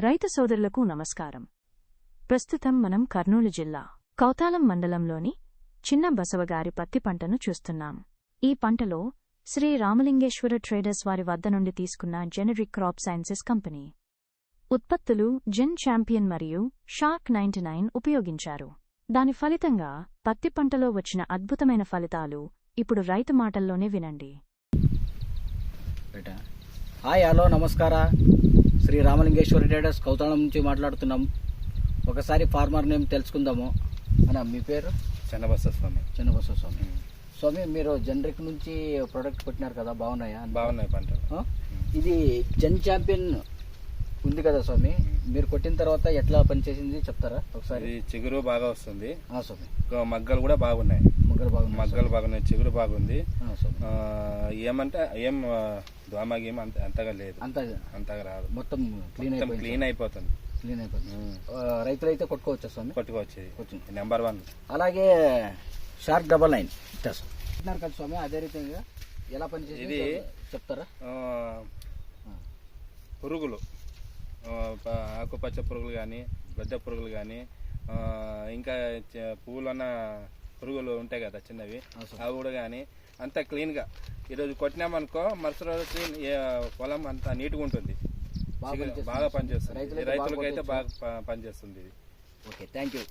రైతు సోదరులకు నమస్కారం. ప్రస్తుతం మనం కర్నూలు జిల్లా కౌతాలం మండలంలోని చిన్న బసవగారి పత్తి పంటను చూస్తున్నాం. ఈ పంటలో శ్రీ రామలింగేశ్వర ట్రేడర్స్ వారి వద్ద నుండి తీసుకున్న జెనరిక్ క్రాప్ సైన్సెస్ కంపెనీ ఉత్పత్తులు జెన్ ఛాంపియన్ మరియు షార్క్ 99 ఉపయోగించారు. దాని ఫలితంగా పత్తి పంటలో వచ్చిన అద్భుతమైన ఫలితాలు ఇప్పుడు రైతు మాటల్లోనే వినండి. హాయ్, హలో, నమస్కార. శ్రీ రామలింగేశ్వర ట్రేడర్స్ కౌతాళం నుంచి మాట్లాడుతున్నాం. ఒకసారి ఫార్మర్ నేమ్ తెలుసుకుందాము. అన్న, మీ పేరు? చెన్నబసవ స్వామి. చెన్నబసవ స్వామి. స్వామి, మీరు జనరిక్ నుంచి ప్రోడక్ట్ కొట్టినారు కదా, బాగున్నాయా? బాగున్నాయి పంటలు. ఇది జెన్ ఛాంపియన్ ఉంది కదా స్వామి, మీరు కొట్టిన తర్వాత ఎట్లా పనిచేసింది చెప్తారా ఒకసారి? చిగురు బాగా వస్తుంది స్వామి. మగ్గలు కూడా బాగున్నాయి. మగ్గలు బాగున్నాయి, చిగురు బాగుంది. ఏమంటే ఏం దోమ గేమ్ అంతగా లేదు, అంతగా రాదు. మొత్తం క్లీన్ అయిపోతుంది. రైతులు అయితే కొట్టుకోవచ్చా స్వామి? కొట్టుకోవచ్చు. నెంబర్ 1. అలాగే షార్క్ 99 పెట్టినారు కదా స్వామి, అదే రీతిగా ఎలా పనిచేసి ఇది చెప్తారా? పురుగులు, ఆకుపచ్చ పురుగులు కానీ, గొడ్డ పురుగులు కానీ, ఇంకా పువ్వులన్న పురుగులు ఉంటాయి కదా చిన్నవి, అవి కూడా కానీ అంతా క్లీన్గా ఈరోజు కొట్టినామనుకో మరుసటి రోజు క్లీన్, పొలం అంతా నీట్గా ఉంటుంది, బాగా పనిచేస్తుంది. రైతులకైతే బాగా పనిచేస్తుంది ఇది. Okay, thank you.